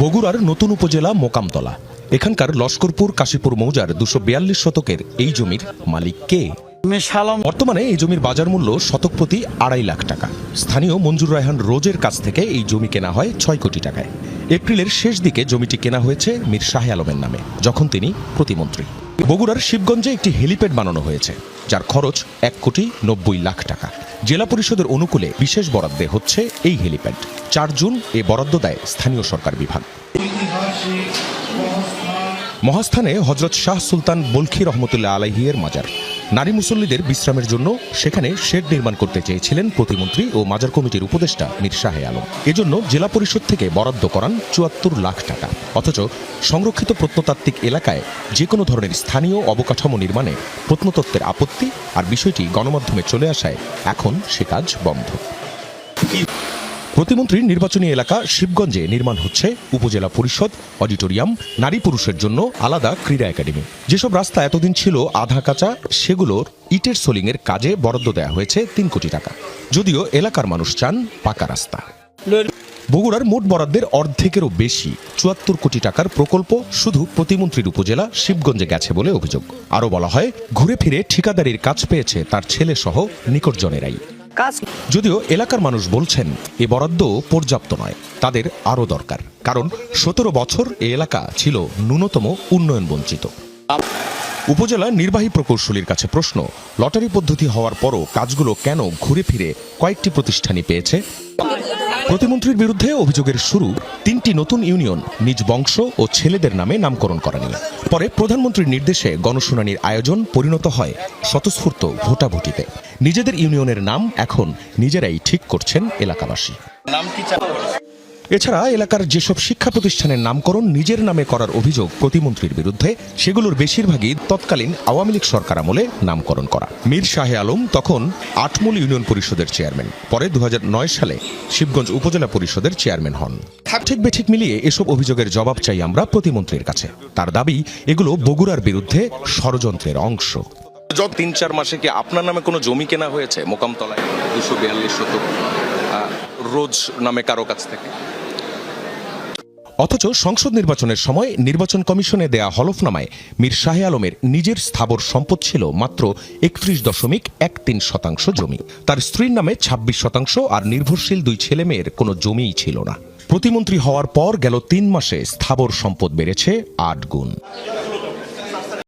বগুড়ার নতুন উপজেলা মোকামতলা। এখানকার লস্করপুর কাশীপুর মৌজার 242 শতকের এই জমির মালিক কে? বর্তমানে এই জমির বাজার মূল্য শতক প্রতি 2.5 লাখ টাকা। স্থানীয় মঞ্জুর রায়হান রোজের কাছ থেকে এই জমি কেনা হয় 6 কোটি টাকায়। এপ্রিলের শেষ দিকে জমিটি কেনা হয়েছে মীর শাহে আলমের নামে, যখন তিনি প্রতিমন্ত্রী। বগুড়ার শিবগঞ্জে একটি হেলিপ্যাড বানানো হয়েছে, যার খরচ 1,90,00,000 টাকা। জেলা পরিষদের অনুকূলে বিশেষ বরাদ্দে হচ্ছে এই হেলিপ্যাড। 4 জুন এ বরাদ্দ দেয় স্থানীয় সরকার বিভাগ। মহাস্থানে হযরত শাহ সুলতান বলখী রহমতুল্লাহ আলাইহির মাজার। নারী মুসল্লিদের বিশ্রামের জন্য সেখানে শেড নির্মাণ করতে চেয়েছিলেন প্রতিমন্ত্রী ও মাজার কমিটির উপদেষ্টা মীর শাহে আলম। এজন্য জেলা পরিষদ থেকে বরাদ্দ করান 74 লাখ টাকা। অথচ সংরক্ষিত প্রত্নতাত্ত্বিক এলাকায় যে কোনো ধরনের স্থানীয় অবকাঠামো নির্মাণে প্রত্নতত্ত্বের আপত্তি আর বিষয়টি গণমাধ্যমে চলে আসায় এখন সে কাজ বন্ধ। প্রতিমন্ত্রীর নির্বাচনী এলাকা শিবগঞ্জে নির্মাণ হচ্ছে উপজেলা পরিষদ, অডিটোরিয়াম, নারী পুরুষের জন্য আলাদা ক্রীড়া একাডেমি। যেসব রাস্তা এতদিন ছিল আধা কাঁচা, সেগুলোর ইটের সোলিংয়ের কাজে বরাদ্দ দেওয়া হয়েছে 3 কোটি টাকা, যদিও এলাকার মানুষ চান পাকা রাস্তা। বগুড়ার মোট বরাদ্দের অর্ধেকেরও বেশি 74 কোটি টাকার প্রকল্প শুধু প্রতিমন্ত্রীর উপজেলা শিবগঞ্জে গেছে বলে অভিযোগ। আরও বলা হয়, ঘুরে ফিরে ঠিকাদারির কাজ পেয়েছে তার ছেলে সহ নিকটজনেরাই। যদিও এলাকার মানুষ বলছেন এ বরাদ্দ পর্যাপ্ত নয়, তাদের আরও দরকার। কারণ 17 বছর এ এলাকা ছিল ন্যূনতম উন্নয়ন বঞ্চিত। উপজেলা নির্বাহী প্রকৌশলীর কাছে প্রশ্ন, লটারি পদ্ধতি হওয়ার পরও কাজগুলো কেন ঘুরে ফিরে কয়েকটি প্রতিষ্ঠানই পেয়েছে? প্রতিমন্ত্রীর বিরুদ্ধে অভিযোগের শুরু 3টি নতুন ইউনিয়ন নিজ বংশ ও ছেলেদের নামে নামকরণ করা নিয়ে। পরে প্রধানমন্ত্রীর নির্দেশে গণশুনানির আয়োজন পরিণত হয় স্বতঃস্ফূর্ত ভোটাভুটিতে। নিজেদের ইউনিয়নের নাম এখন নিজেরাই ঠিক করছেন এলাকাবাসী। এছাড়া এলাকার যেসব শিক্ষা প্রতিষ্ঠানের নামকরণ নিজের নামে করার অভিযোগ প্রতিমন্ত্রীর বিরুদ্ধে, সেগুলোর বেশিরভাগই তৎকালীন আওয়ামী লীগ সরকার আমলে নামকরণ করা। মীর শাহে আলম তখন আটমূল ইউনিয়ন পরিষদের চেয়ারম্যান, পরে 2009 সালে শিবগঞ্জ উপজেলা পরিষদের চেয়ারম্যান হন। ঠিক বেঠিক মিলিয়ে এসব অভিযোগের জবাব চাই আমরা প্রতিমন্ত্রীর কাছে। তার দাবি, এগুলো বগুড়ার বিরুদ্ধে ষড়যন্ত্রের অংশ। 3-4 মাসে কি আপনার নামে কোনো জমি কেনা হয়েছে মোকামতলায় 242 শতক রোজ নামে কারো কাছ থেকে? অথচ সংসদ নির্বাচনের সময় নির্বাচন কমিশনে দেয়া হলফনামায় মীর শাহে আলমের নিজের স্থাবর সম্পদ ছিল মাত্র 31.13% জমি। তার স্ত্রীর নামে 26% আর নির্ভরশীল 2 ছেলে মেয়ের কোনো জমিই ছিল না। প্রতিমন্ত্রী হওয়ার পর গেল 3 মাসে স্থাবর সম্পদ বেড়েছে 8 গুণ।